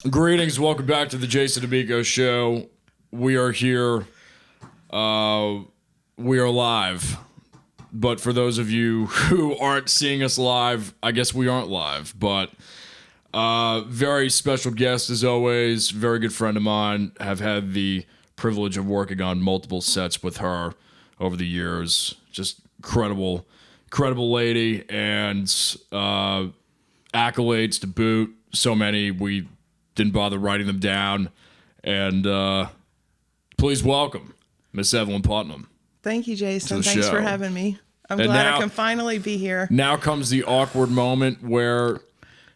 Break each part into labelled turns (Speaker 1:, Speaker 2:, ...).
Speaker 1: Greetings, welcome back to the Jason Damico Show. We are here. We are live. But for those of you who aren't seeing us live, I guess we aren't live. But very special guest as always. Very good friend of mine. Have had the privilege of working on multiple sets with her over the years. Just incredible lady, and accolades to boot. So many we didn't bother writing them down. And please welcome Miss Evelyn Putnam.
Speaker 2: Thank you, Jason. Thanks for having me. I'm glad
Speaker 1: now,
Speaker 2: I can finally be here.
Speaker 1: Now comes the awkward moment where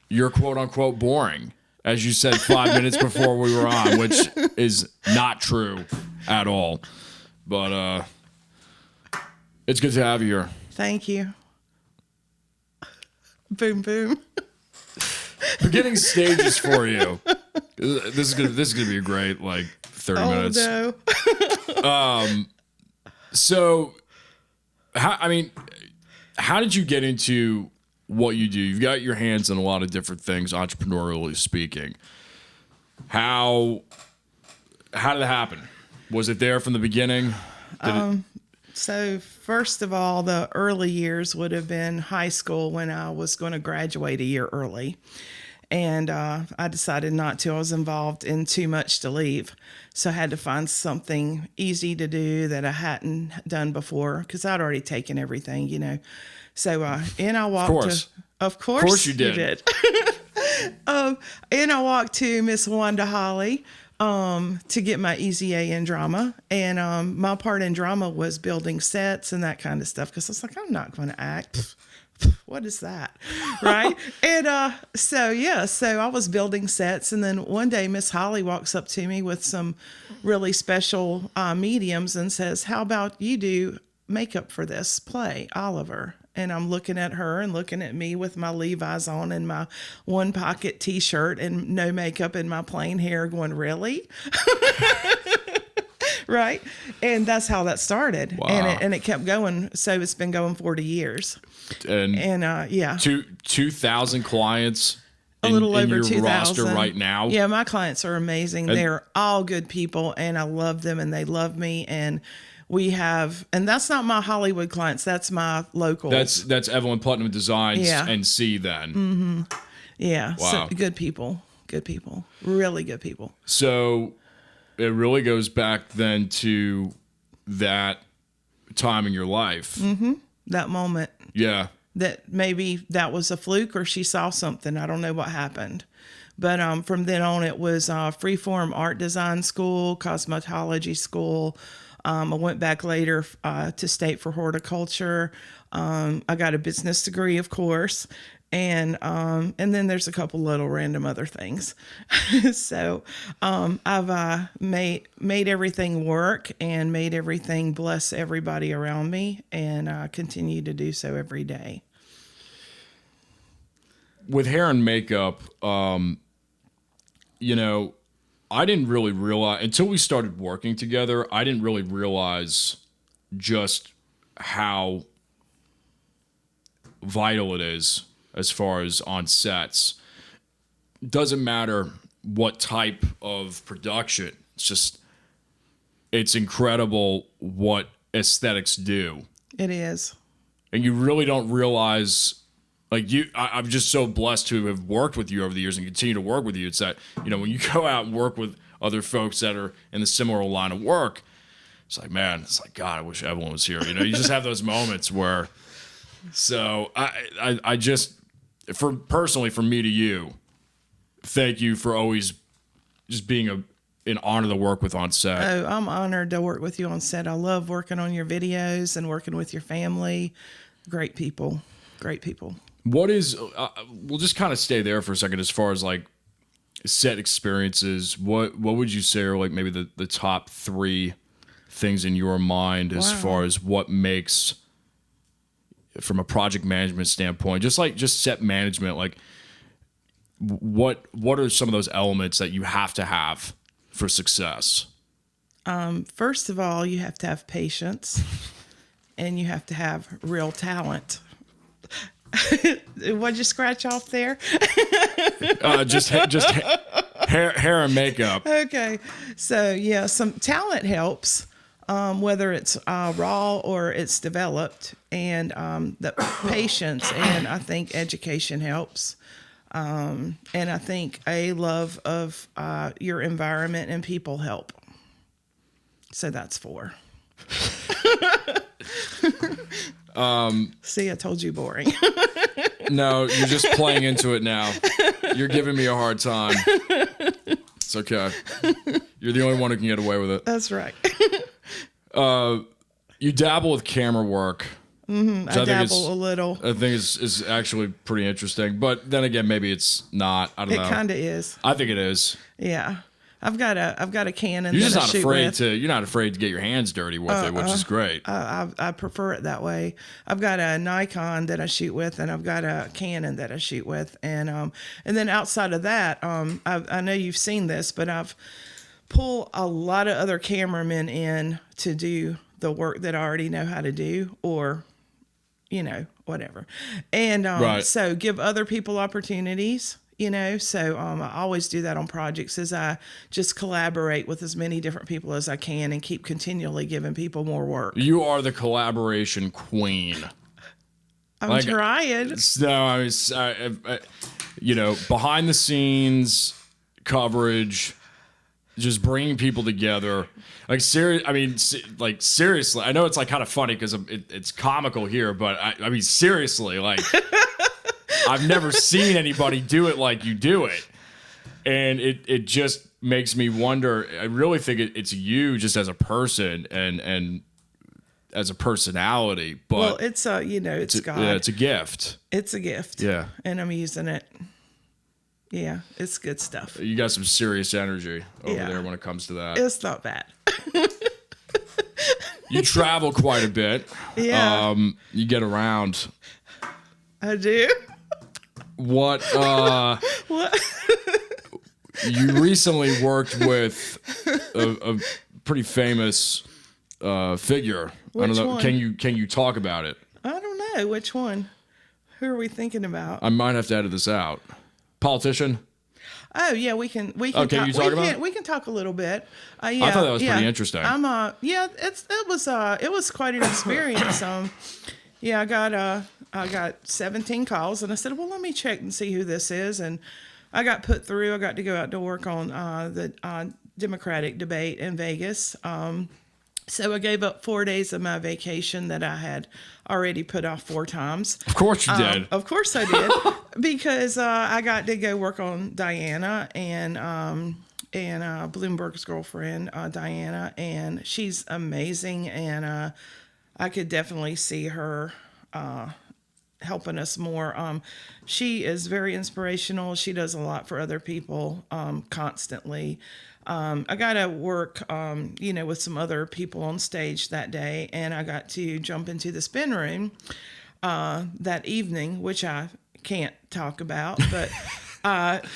Speaker 1: you're quote unquote boring, as you said 5 minutes before we were on, which is not true at all. But it's good to have you here.
Speaker 2: Thank you. Boom, boom.
Speaker 1: Beginning stages for you. This is gonna be a great 30 minutes.
Speaker 2: Oh
Speaker 1: no. So, how did you get into what you do? You've got your hands in a lot of different things, entrepreneurially speaking. How did it happen? Was it there from the beginning?
Speaker 2: So first of all, the early years would have been high school when I was going to graduate a year early. And I decided not to. I was involved in too much to leave. So I had to find something easy to do that I hadn't done before because I'd already taken everything, you know. So and I walked Of course you did. And I walked to Miss Wanda Holly to get my Easy A in drama. And my part in drama was building sets and that kind of stuff because I was like, I'm not going to act. What is that? Right. And so I was building sets. And then one day Miss Holly walks up to me with some really special mediums and says, how about you do makeup for this play, Oliver? And I'm looking at her and looking at me with my Levi's on and my one pocket t-shirt and no makeup and my plain hair going, really? Right. And that's how that started. Wow. And it kept going. So it's been going 40 years. And yeah.
Speaker 1: 2,000 clients
Speaker 2: a little over
Speaker 1: your
Speaker 2: 2,000
Speaker 1: roster right now.
Speaker 2: Yeah, my clients are amazing. They're all good people and I love them and they love me. And we have, and that's not my Hollywood clients. That's my locals.
Speaker 1: That's Evelyn Putnam Designs and C then.
Speaker 2: Mm-hmm. Yeah.
Speaker 1: Wow.
Speaker 2: So good people, really good people.
Speaker 1: So it really goes back then to that time in your life.
Speaker 2: Mm-hmm. That moment.
Speaker 1: Yeah.
Speaker 2: That maybe that was a fluke or she saw something. I don't know what happened. But from then on, it was freeform art design school, cosmetology school. I went back later to State for horticulture. I got a business degree, of course. And then there's a couple little random other things. So I've made everything work and made everything bless everybody around me, and continue to do so every day.
Speaker 1: With hair and makeup, I didn't really realize, until we started working together, I didn't really realize just how vital it is as far as on sets. Doesn't matter what type of production. It's incredible what aesthetics do.
Speaker 2: It is.
Speaker 1: And you really don't realize, I'm just so blessed to have worked with you over the years and continue to work with you. It's that, when you go out and work with other folks that are in the similar line of work, it's like, man, God, I wish Evelyn was here. You just have those moments where, so I just, personally, from me to you, thank you for always just being an honor to work with on set.
Speaker 2: Oh, I'm honored to work with you on set. I love working on your videos and working with your family. Great people.
Speaker 1: What is, we'll just kind of stay there for a second as far as set experiences. What would you say are maybe the top three things in your mind as far as what makes, from a project management standpoint, just set management, what are some of those elements that you have to have for success?
Speaker 2: First of all, you have to have patience and you have to have real talent. What'd you scratch off there?
Speaker 1: Just hair and makeup.
Speaker 2: Okay. So, yeah, some talent helps, whether it's raw or it's developed, and the patience, and I think education helps. And I think a love of your environment and people help. So that's 4. See, I told you boring.
Speaker 1: No, you're just playing into it now. You're giving me a hard time. It's okay. You're the only one who can get away with it.
Speaker 2: That's right.
Speaker 1: You dabble with camera work.
Speaker 2: I dabble a little.
Speaker 1: I think is actually pretty interesting. But then again, maybe it's not. I don't know.
Speaker 2: It kind of is.
Speaker 1: I think it is.
Speaker 2: Yeah. I've got a Canon.
Speaker 1: You're just
Speaker 2: that I
Speaker 1: not
Speaker 2: shoot
Speaker 1: afraid
Speaker 2: with.
Speaker 1: to. You're not afraid to get your hands dirty with it, which is great.
Speaker 2: I prefer it that way. I've got a Nikon that I shoot with, and I've got a Canon that I shoot with, and then outside of that, I know you've seen this, but I've pulled a lot of other cameramen in to do the work that I already know how to do, or whatever, and
Speaker 1: Right.
Speaker 2: so give other people opportunities. So I always do that on projects, as I just collaborate with as many different people as I can and keep continually giving people more work.
Speaker 1: You are the collaboration queen.
Speaker 2: I'm trying.
Speaker 1: No, behind the scenes coverage, just bringing people together. Seriously, I know it's kind of funny because it's comical here, but I mean, seriously, I've never seen anybody do it like you do it. And it just makes me wonder. I really think it's you just as a person and as a personality. But
Speaker 2: Well, it's God.
Speaker 1: Yeah, it's a gift.
Speaker 2: It's a gift.
Speaker 1: Yeah.
Speaker 2: And I'm using it. Yeah, it's good stuff.
Speaker 1: You got some serious energy over
Speaker 2: Yeah.
Speaker 1: there when it comes to that.
Speaker 2: It's not bad.
Speaker 1: You travel quite a bit.
Speaker 2: Yeah.
Speaker 1: You get around.
Speaker 2: I do.
Speaker 1: What?
Speaker 2: What?
Speaker 1: You recently worked with a pretty famous figure. I
Speaker 2: Which
Speaker 1: don't know.
Speaker 2: one?
Speaker 1: Can you talk about it?
Speaker 2: I don't know. Which one? Who are we thinking about?
Speaker 1: I might have to edit this out. Politician.
Speaker 2: Oh yeah, we can.
Speaker 1: Oh, can you talk about it?
Speaker 2: We can talk a little bit. Yeah,
Speaker 1: I thought that was pretty interesting.
Speaker 2: It was quite an experience. Yeah, I got 17 calls, and I said, well, let me check and see who this is, and I got put through. I got to go out to work on the Democratic debate in Vegas. So I gave up 4 days of my vacation that I had already put off 4 times.
Speaker 1: Of course you did.
Speaker 2: Of course I did, because I got to go work on Diana and Bloomberg's girlfriend, Diana, and she's amazing, and I could definitely see her helping us more. She is very inspirational. She does a lot for other people constantly. I got to work, with some other people on stage that day, and I got to jump into the spin room that evening, which I can't talk about, but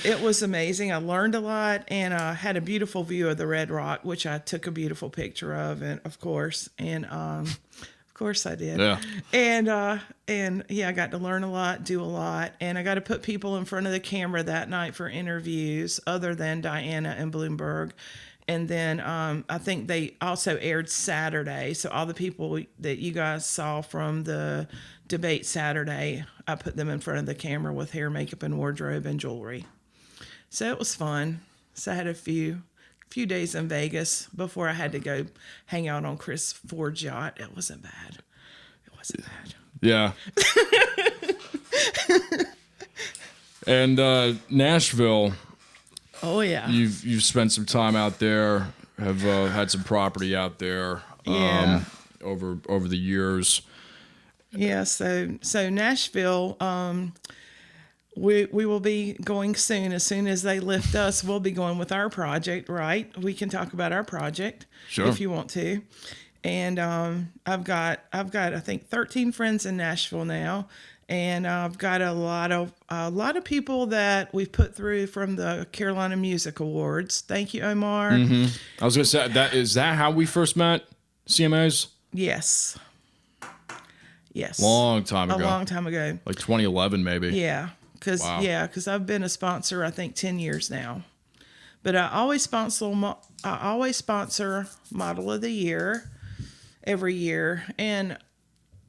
Speaker 2: it was amazing. I learned a lot, and I had a beautiful view of the Red Rock, which I took a beautiful picture of, and of course I did.
Speaker 1: Yeah.
Speaker 2: And yeah, I got to learn a lot, do a lot, and I got to put people in front of the camera that night for interviews other than Diana and Bloomberg. And then I think they also aired Saturday. So all the people that you guys saw from the debate Saturday, I put them in front of the camera with hair, makeup, and wardrobe and jewelry. So it was fun. So I had a few days in Vegas before I had to go hang out on Chris Ford's yacht. It wasn't bad.
Speaker 1: Yeah. And Nashville.
Speaker 2: Oh yeah.
Speaker 1: You've spent some time out there. Have had some property out there.
Speaker 2: Yeah.
Speaker 1: Over the years.
Speaker 2: Yeah. So Nashville. We will be going soon. As soon as they lift us, we'll be going with our project, right? We can talk about our project if you want to. And I've got I think 13 friends in Nashville now, and I've got a lot of people that we've put through from the Carolina Music Awards. Thank you, Omar.
Speaker 1: Mm-hmm. I was gonna say is that how we first met, CMAs?
Speaker 2: Yes.
Speaker 1: Long time ago.
Speaker 2: A long time ago.
Speaker 1: Like 2011 maybe.
Speaker 2: Yeah.
Speaker 1: Wow.
Speaker 2: Because I've been a sponsor, I think, 10 years now. But I always sponsor Model of the Year every year, and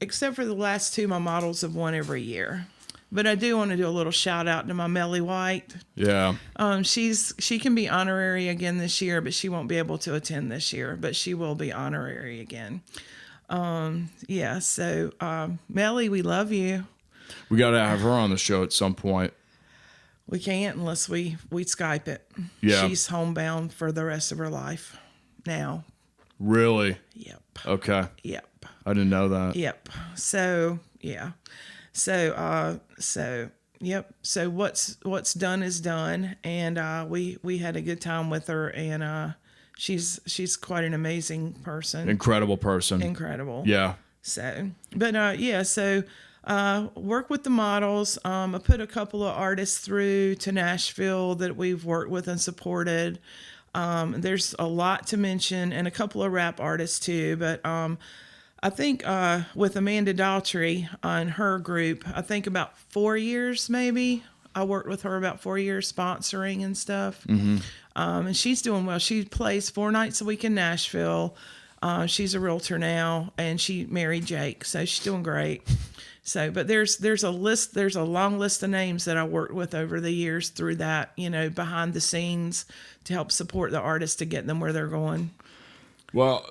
Speaker 2: except for the last two, my models have won every year. But I do want to do a little shout out to my Melly White.
Speaker 1: Yeah.
Speaker 2: She can be honorary again this year, but she won't be able to attend this year. But she will be honorary again. Yeah. So Melly, we love you.
Speaker 1: We got to have her on the show at some point.
Speaker 2: We can't unless we Skype it.
Speaker 1: Yeah.
Speaker 2: She's homebound for the rest of her life now.
Speaker 1: Really?
Speaker 2: Yep.
Speaker 1: Okay.
Speaker 2: Yep.
Speaker 1: I didn't know that.
Speaker 2: Yep. So yeah. So yep. So what's done is done, and we had a good time with her, and she's quite an amazing person.
Speaker 1: Incredible person.
Speaker 2: Incredible.
Speaker 1: Yeah.
Speaker 2: So, but yeah. So work with the models. I put a couple of artists through to Nashville that we've worked with and supported. There's a lot to mention, and a couple of rap artists too, but I think with Amanda Daughtry and her group, I think about 4 years maybe. I worked with her about 4 years sponsoring and stuff. Mm-hmm. And she's doing well. She plays 4 nights a week in Nashville. She's a realtor now, and she married Jake, so she's doing great. So, but there's a long list of names that I worked with over the years through that, behind the scenes to help support the artists to get them where they're going.
Speaker 1: Well,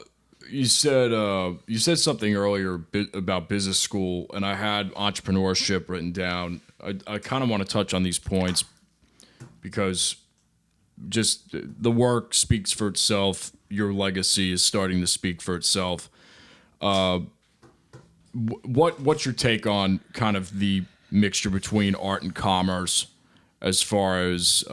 Speaker 1: you said something earlier about business school, and I had entrepreneurship written down. I kind of want to touch on these points because just the work speaks for itself. Your legacy is starting to speak for itself. What's your take on kind of the mixture between art and commerce, as far as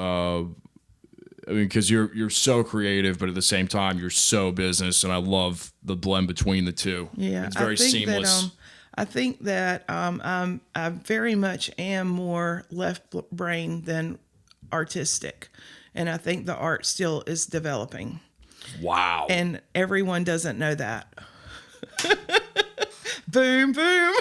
Speaker 1: because you're so creative, but at the same time you're so business, and I love the blend between the two.
Speaker 2: Yeah,
Speaker 1: it's very seamless.
Speaker 2: I think that I very much am more left brain than artistic, and I think the art still is developing.
Speaker 1: Wow.
Speaker 2: And everyone doesn't know that. Boom, boom.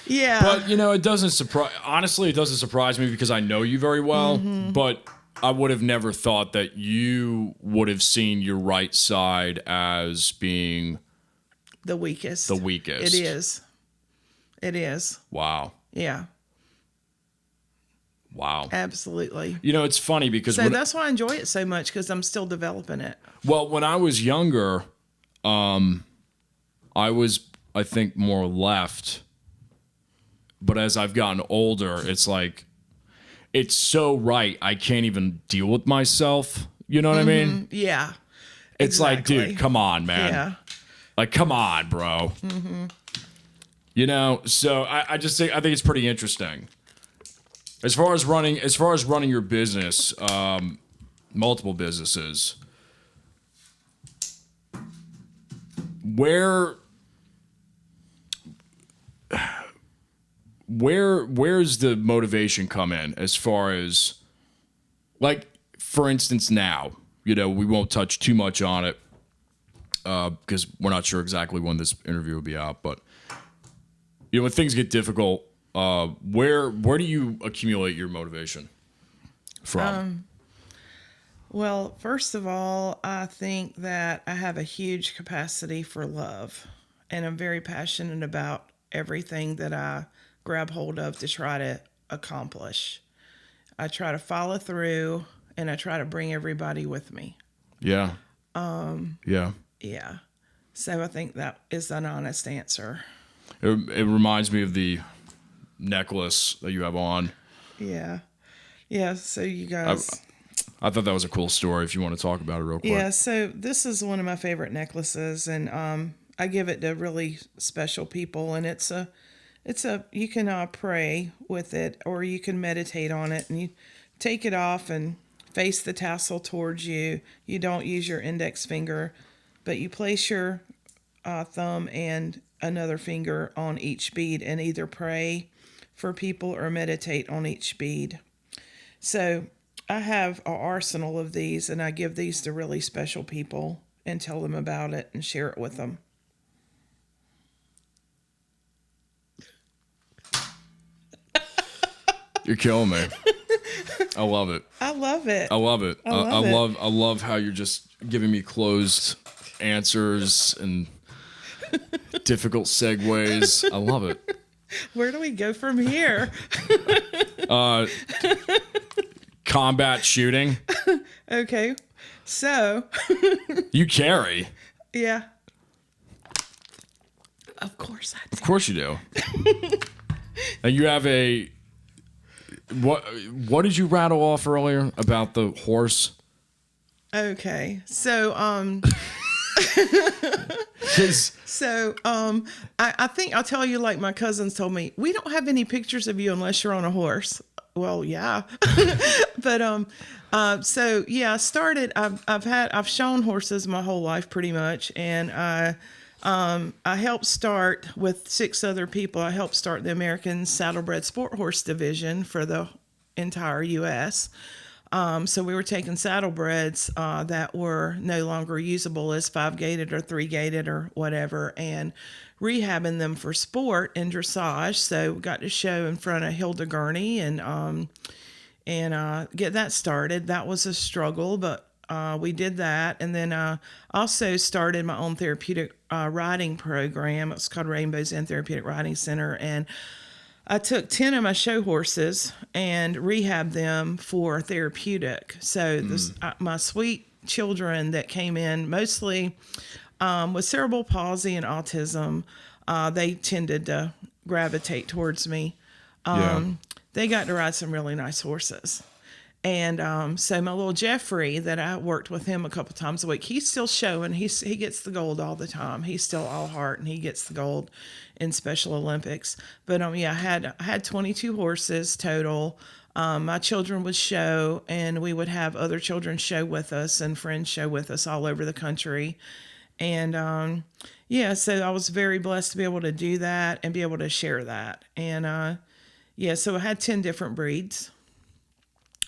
Speaker 2: Yeah.
Speaker 1: But it doesn't surprise. Honestly, it doesn't surprise me because I know you very well. Mm-hmm. But I would have never thought that you would have seen your right side as being
Speaker 2: the weakest. It is.
Speaker 1: Wow.
Speaker 2: Yeah.
Speaker 1: Wow.
Speaker 2: Absolutely.
Speaker 1: It's funny because
Speaker 2: that's why I enjoy it so much, because I'm still developing it.
Speaker 1: Well, when I was younger, I was, I think, more left. But as I've gotten older, it's like, it's so right. I can't even deal with myself. You know what I mean?
Speaker 2: Yeah.
Speaker 1: It's
Speaker 2: exactly.
Speaker 1: like, dude, come on, man.
Speaker 2: Yeah.
Speaker 1: Like, come on, bro. Mm-hmm. So I just think, I think it's pretty interesting. As far as running your business, multiple businesses, where's the motivation come in, as far as, like, for instance, now, we won't touch too much on it because we're not sure exactly when this interview will be out, but when things get difficult, where do you accumulate your motivation from?
Speaker 2: Well, first of all, I think that I have a huge capacity for love, and I'm very passionate about everything that I grab hold of to try to accomplish. I try to follow through, and I try to bring everybody with me.
Speaker 1: Yeah. Yeah.
Speaker 2: Yeah. So I think that is an honest answer.
Speaker 1: It reminds me of the necklace that you have on.
Speaker 2: Yeah. Yeah. So you guys.
Speaker 1: I thought that was a cool story. If you want to talk about it real quick.
Speaker 2: Yeah. So this is one of my favorite necklaces, and I give it to really special people, and it's a you can pray with it, or you can meditate on it, and you take it off and face the tassel towards you. You don't use your index finger, but you place your thumb and another finger on each bead and either pray for people or meditate on each bead. So I have an arsenal of these, and I give these to really special people and tell them about it and share it with them.
Speaker 1: You're killing me. I love it.
Speaker 2: I love it.
Speaker 1: I love it.
Speaker 2: I
Speaker 1: love how you're just giving me closed answers and difficult segues. I love it.
Speaker 2: Where do we go from here?
Speaker 1: Combat shooting.
Speaker 2: Okay. So,
Speaker 1: You carry.
Speaker 2: yeah. Of course I do.
Speaker 1: Of course you do. And you have a what did you rattle off earlier about the horse?
Speaker 2: Okay. So, I think I'll tell you, like my cousins told me, we don't have any pictures of you unless you're on a horse. Well, yeah. But, so yeah, I started, I've shown horses my whole life pretty much. And, I helped start with 6 other people. I helped start the American Saddlebred Sport Horse Division for the entire U.S. So we were taking saddlebreds that were no longer usable as 5-gaited or 3-gaited or whatever, and rehabbing them for sport and dressage. So we got to show in front of Hilda Gurney and get that started. That was a struggle, but we did that. And then also started my own therapeutic riding program. It's called Rainbows Inn Therapeutic Riding Center. And I took 10 of my show horses and rehabbed them for therapeutic. So my sweet children that came in, mostly with cerebral palsy and autism, they tended to gravitate towards me. They got to ride some really nice horses. And so my little Jeffrey, that I worked with him a couple times a week, he's still showing. He gets the gold all the time. He's still all heart, and he gets the gold in Special Olympics. But yeah, I had 22 horses total. My children would show, and we would have other children show with us and friends show with us all over the country. And yeah, so I was very blessed to be able to do that and be able to share that. And yeah, so I had 10 different breeds.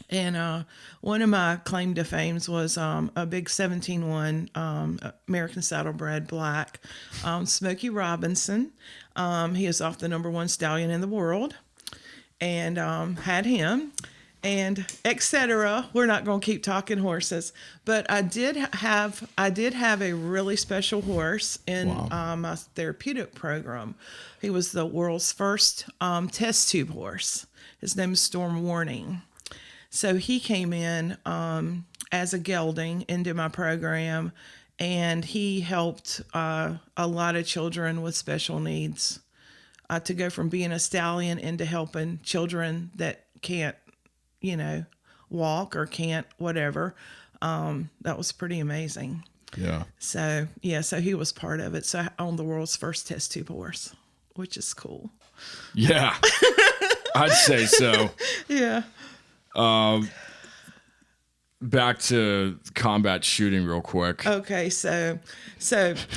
Speaker 2: And one of my claim to fames was a big 17-1 American Saddlebred Black, Smokey Robinson. He is off the #1 stallion in the world, and had him, and etc. We're not going to keep talking horses, but I did have a really special horse in my therapeutic program. He was the world's first test tube horse. His name is Storm Warning. So he came in as a gelding into my program, and he helped a lot of children with special needs to go from being a stallion into helping children that can't, walk or can't whatever. That was pretty amazing.
Speaker 1: Yeah.
Speaker 2: So, yeah, so he was part of it. So I owned the world's first test tube horse, which is cool.
Speaker 1: Yeah. I'd say so.
Speaker 2: Yeah.
Speaker 1: Back to combat shooting real quick.
Speaker 2: Okay, so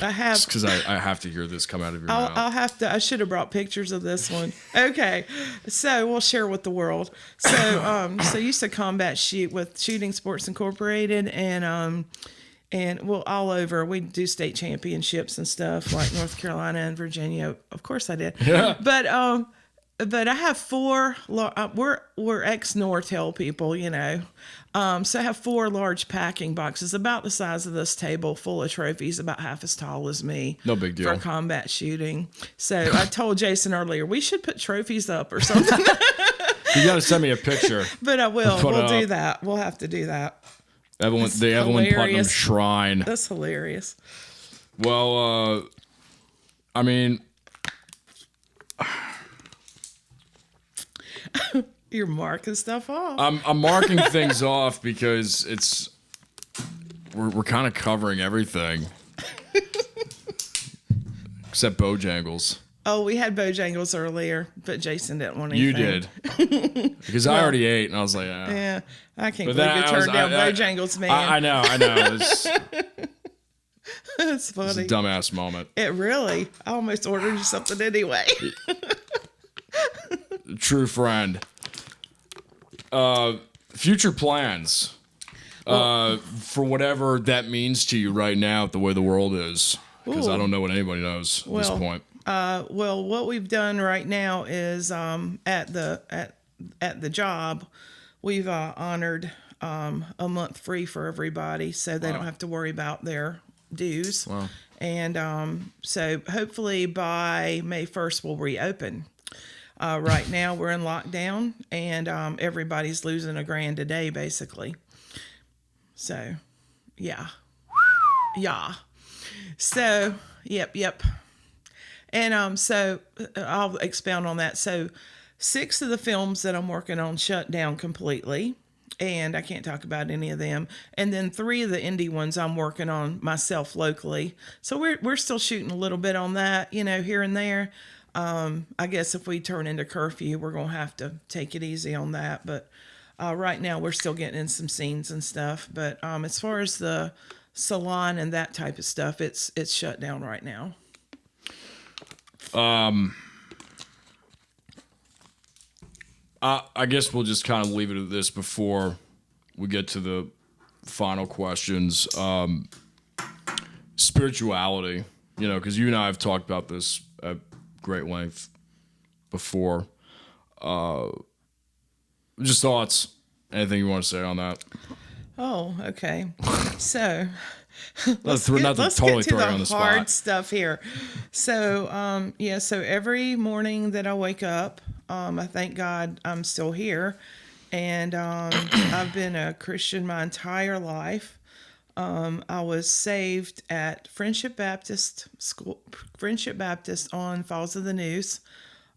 Speaker 2: I have,
Speaker 1: Just because I have to hear this come out of your mouth.
Speaker 2: I should have brought pictures of this one. Okay, so we'll share with the world. So I used to combat shoot with Shooting Sports Incorporated, and well, all over. We do state championships and stuff like North Carolina and Virginia. Of course I did.
Speaker 1: Yeah.
Speaker 2: But I have 4. We're ex-Nortel people, so I have 4 large packing boxes about the size of this table, full of trophies, about half as tall as me.
Speaker 1: No big deal.
Speaker 2: For combat shooting. So I told Jason earlier, we should put trophies up or something.
Speaker 1: You got to send me a picture.
Speaker 2: But I will. We'll do that. We'll have to do that.
Speaker 1: The Evelyn Putnam Shrine.
Speaker 2: That's hilarious.
Speaker 1: Well, I mean,
Speaker 2: You're marking stuff off.
Speaker 1: I'm marking things off because we're kind of covering everything except Bojangles.
Speaker 2: Oh, we had Bojangles earlier, but Jason didn't want anything.
Speaker 1: You did because I already ate, and I was like,
Speaker 2: yeah, I can't believe you turned down Bojangles, man.
Speaker 1: I know.
Speaker 2: It's funny.
Speaker 1: It's a dumbass moment.
Speaker 2: It really. I almost ordered you something anyway.
Speaker 1: True friend. Future plans. For whatever that means to you right now, the way the world is, because I don't know what anybody knows at this point. What
Speaker 2: we've done right now is at the job, we've honored a month free for everybody, so they don't have to worry about their dues.
Speaker 1: Wow.
Speaker 2: And so hopefully by May 1st we'll reopen. Right now we're in lockdown, and everybody's losing $1,000 a day basically. So, yeah. So, yep. And so I'll expound on that. So 6 of the films that I'm working on shut down completely, and I can't talk about any of them. And then 3 of the indie ones I'm working on myself locally. So we're still shooting a little bit on that, here and there. I guess if we turn into curfew, we're going to have to take it easy on that. But right now we're still getting in some scenes and stuff. But as far as the salon and that type of stuff, it's shut down right now.
Speaker 1: I guess we'll just kind of leave it at this before we get to the final questions. Spirituality, because you and I have talked about this at great length before. Just thoughts. Anything you want to say on that?
Speaker 2: Oh, okay. So
Speaker 1: let's
Speaker 2: get
Speaker 1: totally
Speaker 2: to
Speaker 1: throw you on the spot.
Speaker 2: hard stuff here. So, so every morning that I wake up, I thank God I'm still here. And I've been a Christian my entire life. I was saved at Friendship Baptist on Falls of the News.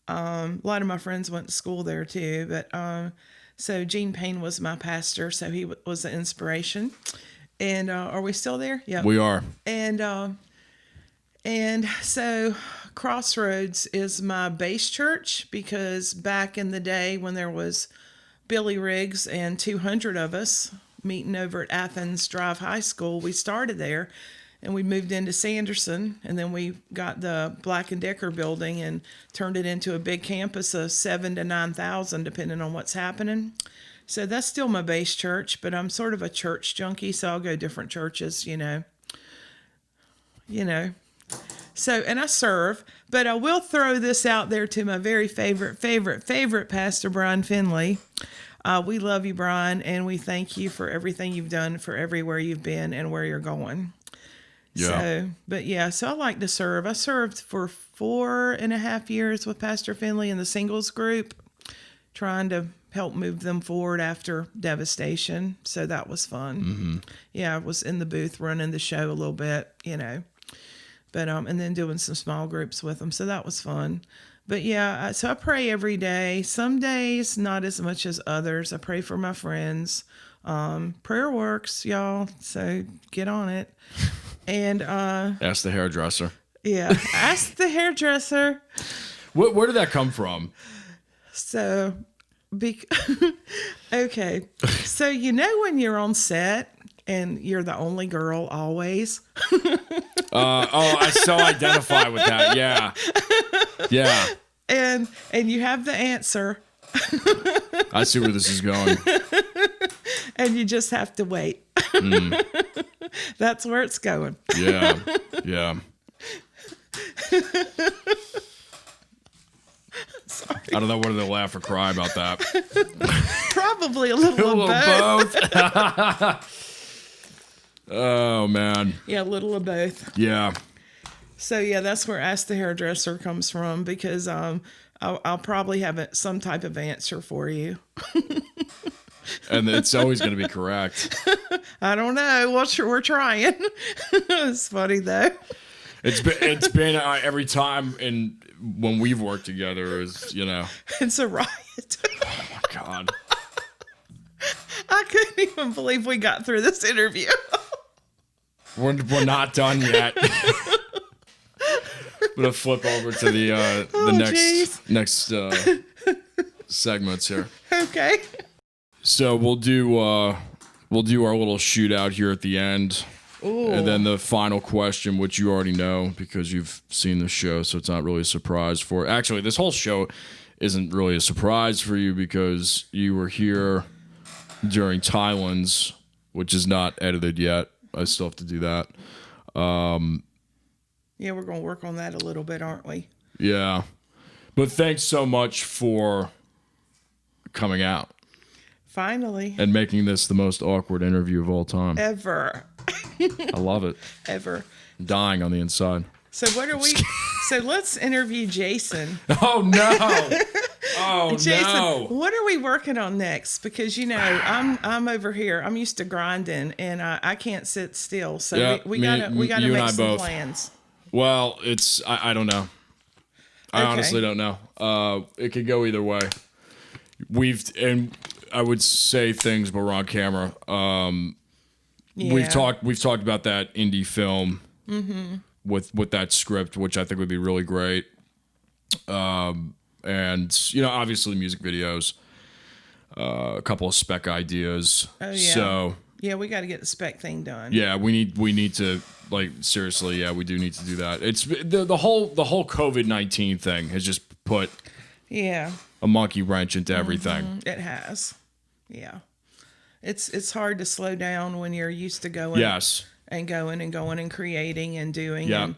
Speaker 2: A lot of my friends went to school there too, but so Gene Payne was my pastor, so he was an inspiration. And are we still there? Yeah,
Speaker 1: we are.
Speaker 2: And so Crossroads is my base church, because back in the day when there was Billy Riggs and 200 of us meeting over at Athens Drive High School, we started there. And we moved into Sanderson, and then we got the Black & Decker building and turned it into a big campus of 7,000 to 9,000, depending on what's happening. So that's still my base church, but I'm sort of a church junkie, so I'll go different churches, So, and I serve, but I will throw this out there to my very favorite Pastor Brian Finley. We love you, Brian, and we thank you for everything you've done, for everywhere you've been and where you're going.
Speaker 1: Yeah.
Speaker 2: So I like to serve. I served for 4.5 years with Pastor Finley in the singles group, trying to help move them forward after devastation. So that was fun.
Speaker 1: Mm-hmm.
Speaker 2: Yeah, I was in the booth running the show a little bit, but and then doing some small groups with them. So that was fun. But yeah, so I pray every day. Some days, not as much as others. I pray for my friends. Prayer works, y'all. So get on it. And
Speaker 1: Ask the hairdresser.
Speaker 2: Yeah, ask the hairdresser.
Speaker 1: Where did that come from?
Speaker 2: So, okay. So when you're on set and you're the only girl always.
Speaker 1: I so identify with that. Yeah.
Speaker 2: And you have the answer.
Speaker 1: I see where this is going.
Speaker 2: And you just have to wait. That's where it's going.
Speaker 1: Yeah.
Speaker 2: Sorry.
Speaker 1: I don't know whether to laugh or cry about that.
Speaker 2: Probably a little of
Speaker 1: both. Oh, man.
Speaker 2: Yeah, a little of both.
Speaker 1: Yeah.
Speaker 2: So, yeah, that's where Ask the Hairdresser comes from, because I'll probably have some type of answer for you.
Speaker 1: And it's always going to be correct.
Speaker 2: I don't know. Well, sure, we're trying. It's funny, though.
Speaker 1: It's been every time when we've worked together is,
Speaker 2: It's a riot.
Speaker 1: Oh, my God.
Speaker 2: I couldn't even believe we got through this interview.
Speaker 1: We're not done yet. I'm going to flip over to the next segments here.
Speaker 2: Okay.
Speaker 1: So we'll do our little shootout here at the end.
Speaker 2: Ooh.
Speaker 1: And then the final question, which you already know because you've seen the show, so it's not really a surprise for. Actually, this whole show isn't really a surprise for you because you were here during Tylen's, which is not edited yet. I still have to do that.
Speaker 2: Yeah, we're going to work on that a little bit, aren't we?
Speaker 1: Yeah. But thanks so much for coming out.
Speaker 2: Finally.
Speaker 1: And making this the most awkward interview of all time.
Speaker 2: Ever.
Speaker 1: I love it.
Speaker 2: Ever.
Speaker 1: I'm dying on the inside.
Speaker 2: So what are we? So let's interview Jason.
Speaker 1: Oh no! Oh
Speaker 2: Jason,
Speaker 1: no!
Speaker 2: what are we working on next? Because I'm over here. I'm used to grinding, and I can't sit still. So
Speaker 1: Yeah,
Speaker 2: we gotta
Speaker 1: you
Speaker 2: make
Speaker 1: and I
Speaker 2: some
Speaker 1: both.
Speaker 2: plans.
Speaker 1: Well, I don't know. I
Speaker 2: Okay.
Speaker 1: honestly don't know. It could go either way. And I would say things, but we're on camera.
Speaker 2: Yeah.
Speaker 1: We've talked about that indie film with that script, which I think would be really great. And obviously music videos, a couple of spec ideas.
Speaker 2: Oh, yeah.
Speaker 1: So
Speaker 2: Yeah, we got to get the spec thing done.
Speaker 1: yeah, we need to, like, seriously. Yeah, we do need to do that. It's the whole COVID-19 thing has just put
Speaker 2: Yeah.
Speaker 1: a monkey wrench into everything.
Speaker 2: It has. Yeah. It's hard to slow down when you're used to going.
Speaker 1: Yes.
Speaker 2: And going and creating and doing.
Speaker 1: Yeah.
Speaker 2: And,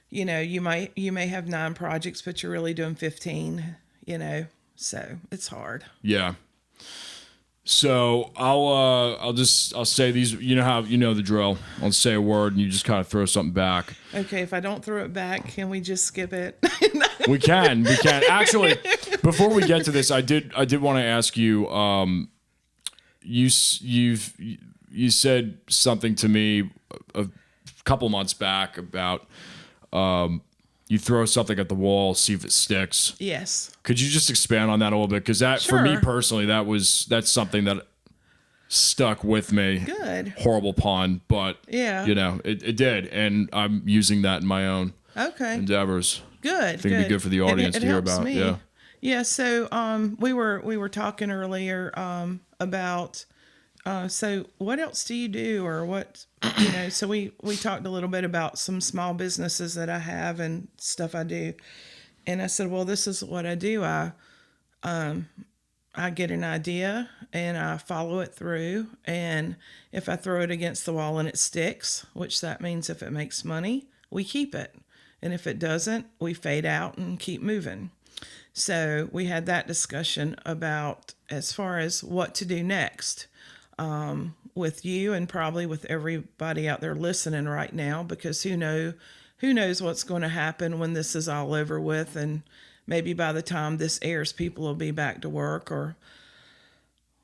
Speaker 2: you may have 9 projects, but you're really doing 15, so it's hard.
Speaker 1: Yeah. So I'll say these, how, the drill. I'll say a word and you just kind of throw something back.
Speaker 2: Okay. If I don't throw it back, can we just skip it?
Speaker 1: We can. Actually, before we get to this, I did want to ask you, you said something to me a couple months back about, you throw something at the wall, see if it sticks.
Speaker 2: Yes.
Speaker 1: Could you just expand on that a little bit? Because for me
Speaker 2: Sure.
Speaker 1: personally, that's something that stuck with me.
Speaker 2: Good.
Speaker 1: Horrible pun, but
Speaker 2: Yeah.
Speaker 1: it did, and I'm using that in my own
Speaker 2: Okay.
Speaker 1: endeavors.
Speaker 2: Good.
Speaker 1: I think it'd be good for the audience
Speaker 2: It
Speaker 1: to hear
Speaker 2: helps
Speaker 1: about.
Speaker 2: me.
Speaker 1: Yeah.
Speaker 2: Yeah. So we were talking earlier about so what else do you do, or what so we talked a little bit about some small businesses that I have and stuff I do, and I said, well, this is what I do. I get an idea and I follow it through, and if I throw it against the wall and it sticks, which that means if it makes money, we keep it, and if it doesn't, we fade out and keep moving. So we had that discussion about as far as what to do next, with you and probably with everybody out there listening right now, because who knows what's going to happen when this is all over with, and maybe by the time this airs, people will be back to work, or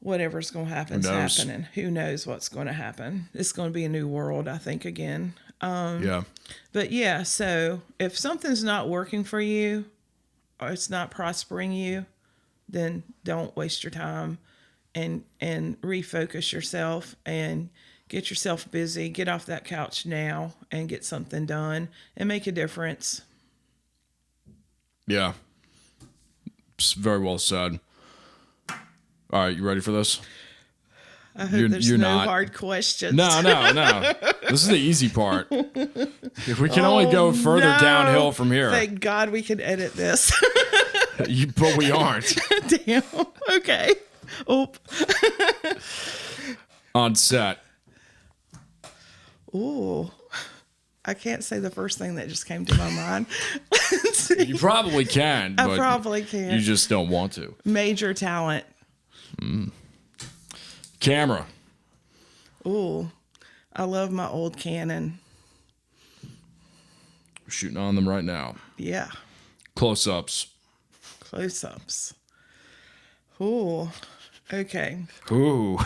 Speaker 2: whatever's going to happen is happening. Who knows what's going to happen? It's going to be a new world, I think, again.
Speaker 1: Yeah.
Speaker 2: But yeah, so if something's not working for you, or it's not prospering you, then don't waste your time, and refocus yourself and get yourself busy. Get off that couch now and get something done and make a difference.
Speaker 1: Yeah. It's very well said. All right, you ready for this?
Speaker 2: I hope there's no hard questions.
Speaker 1: No. This is the easy part. If we can only go further downhill from here.
Speaker 2: Thank God we can edit this.
Speaker 1: But we aren't.
Speaker 2: Damn. Okay. Oop.
Speaker 1: On set.
Speaker 2: Ooh. I can't say the first thing that just came to my mind. Let's see.
Speaker 1: You probably can.
Speaker 2: I
Speaker 1: but
Speaker 2: probably can.
Speaker 1: You just don't want to.
Speaker 2: Major talent.
Speaker 1: Camera.
Speaker 2: Ooh. I love my old Canon.
Speaker 1: We're shooting on them right now.
Speaker 2: Yeah.
Speaker 1: Close-ups.
Speaker 2: Close-ups. Ooh. Okay.
Speaker 1: Ooh.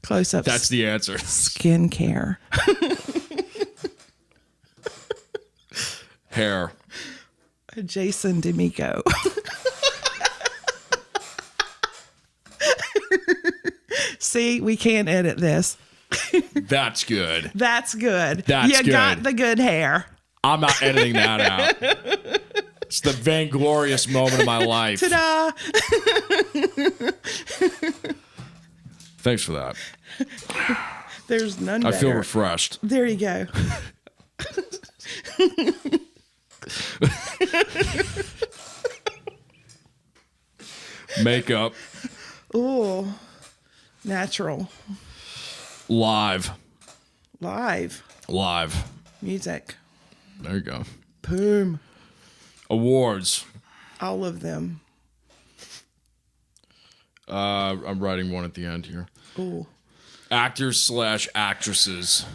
Speaker 2: Close-ups.
Speaker 1: That's the answer.
Speaker 2: Skincare.
Speaker 1: Hair.
Speaker 2: Jason Damico. See, we can't edit this.
Speaker 1: That's good.
Speaker 2: That's good.
Speaker 1: That's
Speaker 2: you
Speaker 1: good.
Speaker 2: got the good hair.
Speaker 1: I'm not editing that out. It's the vainglorious moment of my life.
Speaker 2: Ta-da!
Speaker 1: Thanks for that.
Speaker 2: There's none
Speaker 1: I
Speaker 2: better.
Speaker 1: feel refreshed.
Speaker 2: There you go.
Speaker 1: Makeup.
Speaker 2: Ooh. Natural.
Speaker 1: Live.
Speaker 2: Live. Music.
Speaker 1: There you go.
Speaker 2: Boom.
Speaker 1: Awards.
Speaker 2: All of them.
Speaker 1: I'm writing one at the end here.
Speaker 2: Ooh.
Speaker 1: Actors/actresses.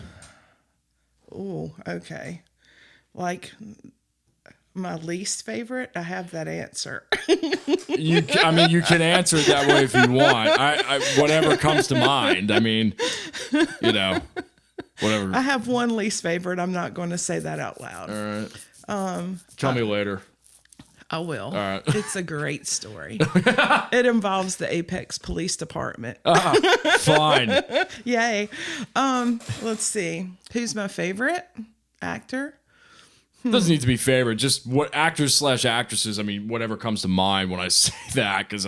Speaker 2: Ooh, okay. Like my least favorite, I have that answer.
Speaker 1: You can answer it that way if you want. I whatever comes to mind. I mean, whatever.
Speaker 2: I have one least favorite. I'm not going to say that out loud.
Speaker 1: All right. Tell me later.
Speaker 2: I will.
Speaker 1: All right.
Speaker 2: It's a great story. It involves the Apex Police Department.
Speaker 1: Fine.
Speaker 2: Yay. Let's see. Who's my favorite actor?
Speaker 1: Doesn't need to be favorite. Just what actors/actresses. I mean, whatever comes to mind when I say that. Because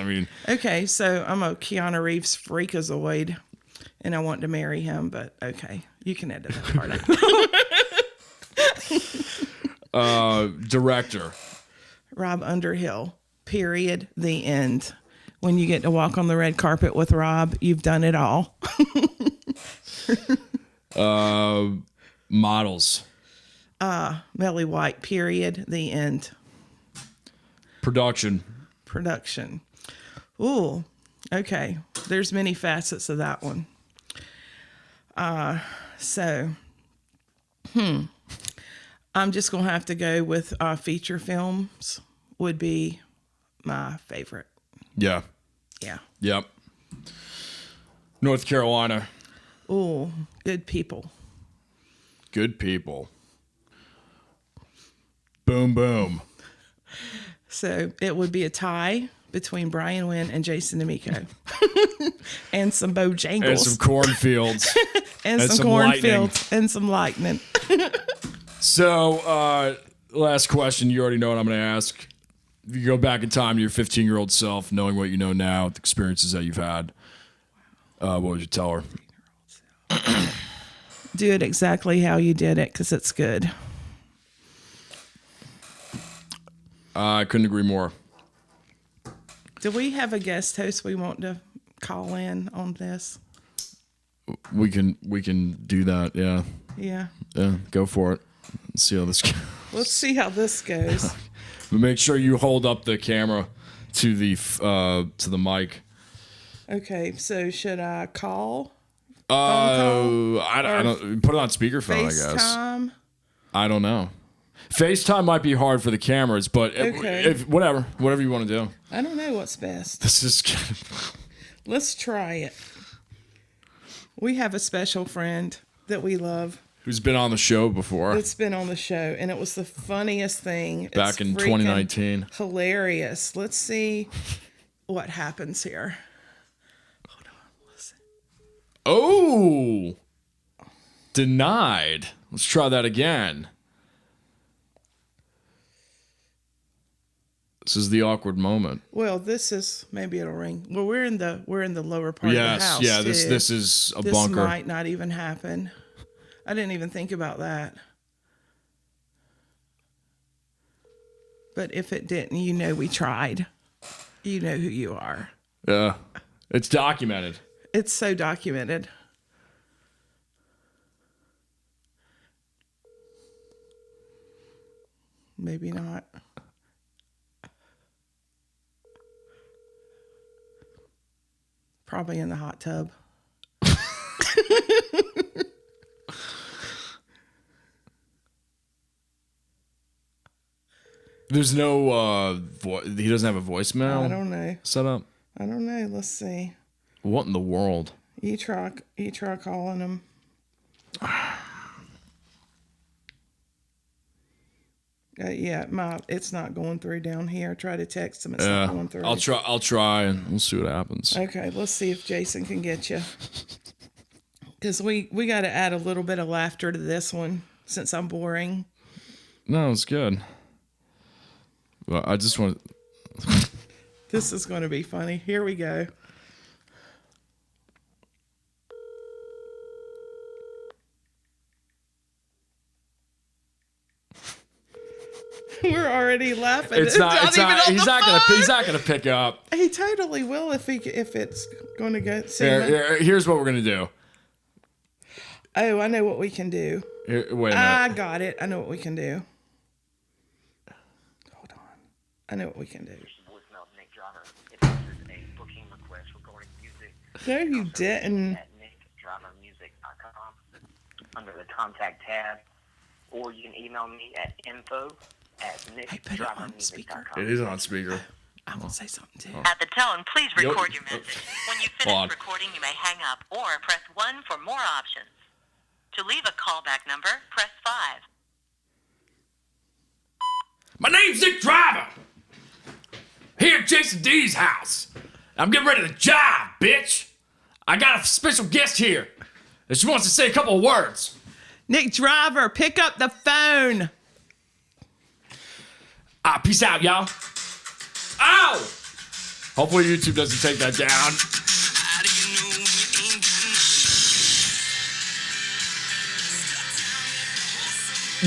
Speaker 2: Okay, so I'm a Keanu Reeves freakazoid, and I want to marry him. But okay, you can edit that part out. Rob
Speaker 1: Director.
Speaker 2: Underhill. Period. The end. When you get to walk on the red carpet with Rob, you've done it all.
Speaker 1: Models.
Speaker 2: Melly White. Period. The end.
Speaker 1: Production.
Speaker 2: Ooh. Okay. There's many facets of that one. I'm just going to have to go with feature films would be my favorite.
Speaker 1: Yeah.
Speaker 2: Yeah.
Speaker 1: Yep. North Carolina.
Speaker 2: Ooh, Good People.
Speaker 1: Good People. Boom, boom.
Speaker 2: So it would be a tie between Brian Wynn and Jason D'Amico. And some Bojangles.
Speaker 1: And some cornfields.
Speaker 2: and some cornfields. And some lightning.
Speaker 1: So, last question. You already know what I'm going to ask. If you go back in time to your 15-year-old self, knowing what you know now, the experiences that you've had, what would you tell her?
Speaker 2: Do it exactly how you did it, because it's good.
Speaker 1: I couldn't agree more.
Speaker 2: Do we have a guest host we want to call in on this?
Speaker 1: We can do that. Yeah.
Speaker 2: Yeah.
Speaker 1: Yeah. Go for it. Let's see how this goes.
Speaker 2: Let's see how this goes.
Speaker 1: But make sure you hold up the camera to the mic.
Speaker 2: Okay. So should I call?
Speaker 1: I don't put it on speakerphone.
Speaker 2: FaceTime?
Speaker 1: I guess. I don't know. FaceTime might be hard for the cameras, but
Speaker 2: Okay.
Speaker 1: whatever you want to do.
Speaker 2: I don't know what's best.
Speaker 1: This is.
Speaker 2: Let's try it. We have a special friend that we love.
Speaker 1: Who's been on the show before?
Speaker 2: It's been on the show, and it was the funniest thing.
Speaker 1: Back in 2019.
Speaker 2: Hilarious. Let's see what happens here. Hold on. Listen.
Speaker 1: Oh! Denied. Let's try that again. This is the awkward moment.
Speaker 2: Well, this is maybe it'll ring. Well, we're in the lower part of the house.
Speaker 1: Yeah.
Speaker 2: Too.
Speaker 1: This is a
Speaker 2: this
Speaker 1: bunker.
Speaker 2: This might not even happen. I didn't even think about that. But if it didn't, you know we tried. You know who you are.
Speaker 1: Yeah, it's documented.
Speaker 2: It's so documented. Maybe not. Probably in the hot tub.
Speaker 1: There's no he doesn't have a voicemail.
Speaker 2: I don't know.
Speaker 1: Set up.
Speaker 2: I don't know. Let's see.
Speaker 1: What in the world?
Speaker 2: You try calling him. It's not going through down here. Try to text him. It's not going through.
Speaker 1: I'll try and we'll see what happens.
Speaker 2: Okay, let's see if Jason can get you. Because we got to add a little bit of laughter to this one since I'm boring.
Speaker 1: No, it's good. Well, I just want.
Speaker 2: This is going to be funny. Here we go. We're already laughing.
Speaker 1: He's not gonna pick up.
Speaker 2: He totally will if it's going to go.
Speaker 1: Here's what we're gonna do.
Speaker 2: Oh, I know what we can do.
Speaker 1: Wait a minute.
Speaker 2: I got it. I know what we can do. Hold on. I know what we can do.
Speaker 3: Voicemail, Nick Johnner. If this is a booking request for
Speaker 2: No, you didn't.
Speaker 3: At nickdramamusic.com under the contact tab, or you can email me at info@nickdramamusic.com.
Speaker 1: It is on speaker.
Speaker 2: I'm going to say something too.
Speaker 4: At the tone, please record your message. When you
Speaker 1: Hold on.
Speaker 4: finish recording, you may hang up or press 1 for more options. To leave a callback number, press 5.
Speaker 1: My name's Nick Driver. Here at Jason D's house. I'm getting ready to jive, bitch. I got a special guest here. And she wants to say a couple of words.
Speaker 2: Nick Driver, pick up the phone.
Speaker 1: Peace out, y'all. Ow! Hopefully YouTube doesn't take that down.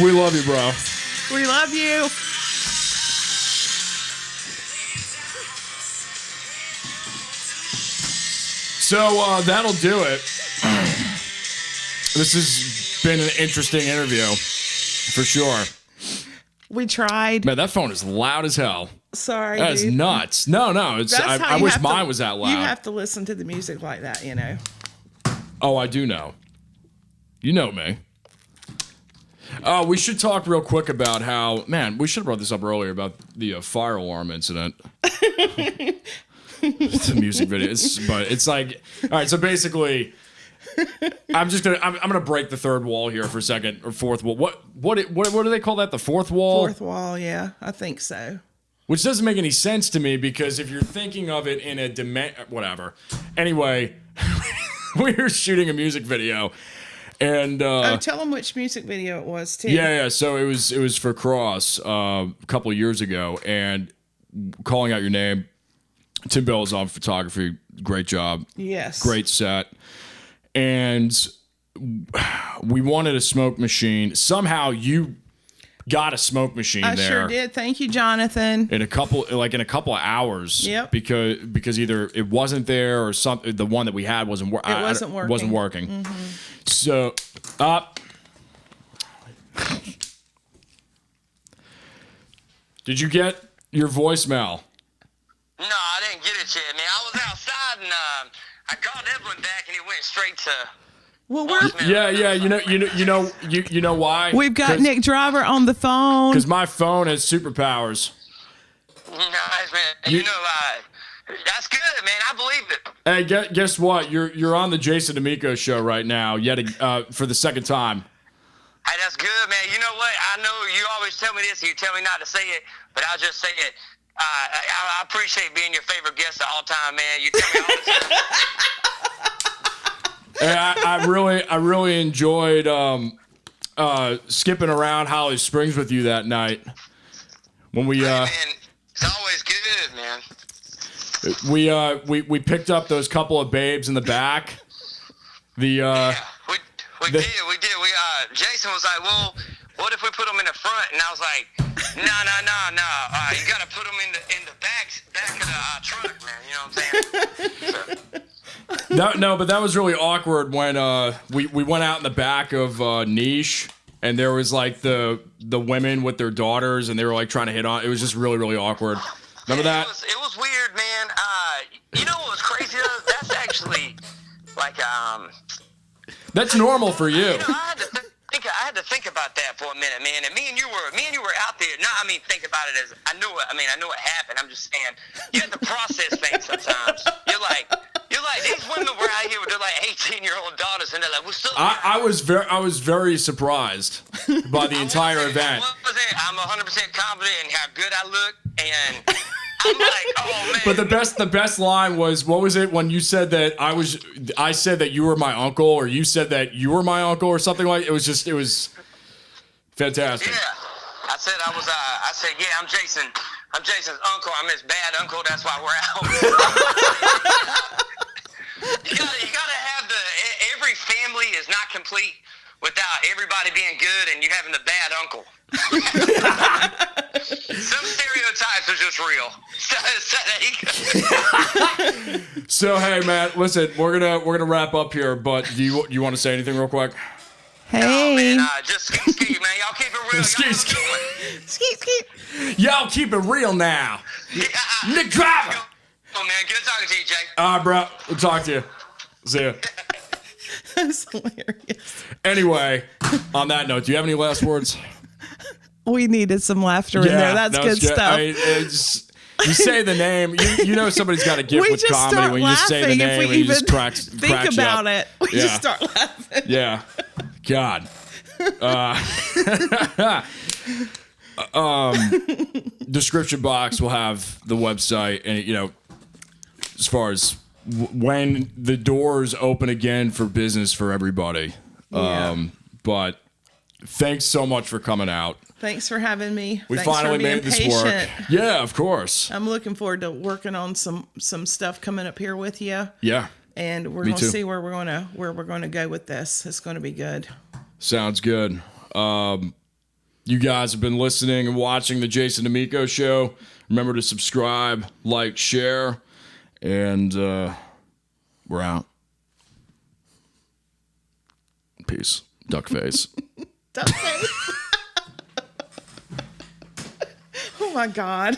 Speaker 1: We love you, bro.
Speaker 2: We love you.
Speaker 1: So that'll do it. This has been an interesting interview, for sure.
Speaker 2: We tried.
Speaker 1: Man, that phone is loud as hell.
Speaker 2: Sorry,
Speaker 1: That is
Speaker 2: dude.
Speaker 1: nuts. No, it's.
Speaker 2: That's how
Speaker 1: I
Speaker 2: you
Speaker 1: wish
Speaker 2: have
Speaker 1: mine
Speaker 2: to,
Speaker 1: was that loud.
Speaker 2: You have to listen to the music like that, you know.
Speaker 1: Oh, I do know. You know me. We should talk real quick about how, man, we should have brought this up earlier about the fire alarm incident. It's a music video, but it's like, all right. So basically, I'm gonna break the third wall here for a second, or fourth wall. What do they call that? The fourth wall?
Speaker 2: Fourth wall, yeah, I think so.
Speaker 1: Which doesn't make any sense to me, because if you're thinking of it in a whatever. Anyway, we were shooting a music video, and
Speaker 2: Tell them which music video it was too.
Speaker 1: yeah. So it was for Cross a couple of years ago, and calling out your name. Tim Bell is on photography. Great job.
Speaker 2: Yes.
Speaker 1: Great set. And we wanted a smoke machine. Somehow you got a smoke machine
Speaker 2: I
Speaker 1: there.
Speaker 2: sure did. Thank you, Jonathan.
Speaker 1: In a couple of hours.
Speaker 2: Yep.
Speaker 1: Because either it wasn't there or something. The one that we had wasn't working.
Speaker 2: It wasn't working.
Speaker 1: Wasn't working. Mm-hmm. So did you get your voicemail?
Speaker 3: No, I didn't get it yet, man. I was outside and I called Evelyn back and it went straight to.
Speaker 2: Well,
Speaker 1: Yeah. You know why?
Speaker 2: we've got Nick Driver on the phone.
Speaker 1: Because my phone has superpowers.
Speaker 3: Nice, man. That's good, man. I believe it.
Speaker 1: Hey, guess what? You're on the Jason Damico show right now, yet for the second time.
Speaker 3: Hey, that's good, man. You know what? I know you always tell me this and you tell me not to say it, but I'll just say it. I appreciate being your favorite guest of all time, man. You tell me all the time.
Speaker 1: Hey, I really enjoyed skipping around Holly Springs with you that night when we
Speaker 3: Hey, man, it's always good, man.
Speaker 1: we picked up those couple of babes in the back.
Speaker 3: Yeah, we did. Jason was like, well, what if we put them in the front? And I was like, no. You got to put them in the back of the truck, man. You know what I'm saying?
Speaker 1: No, but that was really awkward when we went out in the back of Niche, and there was like the women with their daughters, and they were like trying to hit on. It was just really, really awkward. Remember that?
Speaker 3: It was weird, man. You know what was crazy? That's actually like
Speaker 1: That's normal for you.
Speaker 3: You know, I had to think about that for a minute, man. And me and you were out there. No, I mean, think about it as I know it happened. I'm just saying, you have to process things sometimes. You're like these women were out here with their like 18-year-old daughters, and they're like, "What's up?"
Speaker 1: I was very surprised by the entire event.
Speaker 3: I'm 100% confident in how good I look, and I'm like, "Oh man!"
Speaker 1: But the best line was, what was it when you said that I said that you were my uncle, or you said that you were my uncle, or something like it was fantastic.
Speaker 3: Yeah, I said yeah, I'm Jason. I'm Jason's uncle. I'm his bad uncle. That's why we're out. You gotta have every family is not complete without everybody being good and you having the bad uncle. Some stereotypes are just real.
Speaker 1: So hey, man, listen, we're gonna wrap up here, but do you want to say anything real quick?
Speaker 2: Hey.
Speaker 3: Oh, man, just ski, man. Y'all keep it real.
Speaker 2: Skeet.
Speaker 1: Y'all keep it real now.
Speaker 3: Yeah.
Speaker 1: Nick Driver.
Speaker 3: Oh man, good talking to you, Jay.
Speaker 1: All right, bro. We'll talk to you. See ya.
Speaker 2: That's hilarious.
Speaker 1: Anyway, on that note, do you have any last words?
Speaker 2: We needed some laughter in there. That's good stuff.
Speaker 1: I mean, you say the name, you know somebody's got a gift
Speaker 2: We
Speaker 1: with
Speaker 2: just
Speaker 1: comedy
Speaker 2: start
Speaker 1: when you just say the
Speaker 2: laughing
Speaker 1: name
Speaker 2: if we
Speaker 1: and you just
Speaker 2: even
Speaker 1: cracks
Speaker 2: think
Speaker 1: you
Speaker 2: about
Speaker 1: up.
Speaker 2: it. We
Speaker 1: Yeah.
Speaker 2: just start laughing.
Speaker 1: Yeah. God. Description box will have the website and, you know, as far as when the doors open again for business for everybody.
Speaker 2: Yeah.
Speaker 1: But thanks so much for coming out.
Speaker 2: Thanks for having me.
Speaker 1: We
Speaker 2: Thanks
Speaker 1: finally
Speaker 2: for being
Speaker 1: made this
Speaker 2: patient.
Speaker 1: work. Yeah, of course.
Speaker 2: I'm looking forward to working on some stuff coming up here with you.
Speaker 1: Yeah.
Speaker 2: And we're
Speaker 1: Me
Speaker 2: going to
Speaker 1: too.
Speaker 2: see where we're going to go with this. It's going to be good.
Speaker 1: Sounds good. You guys have been listening and watching the Jason Damico Show. Remember to subscribe, like, share, and we're out. Peace. Duck face.
Speaker 2: Duck face. Oh my God.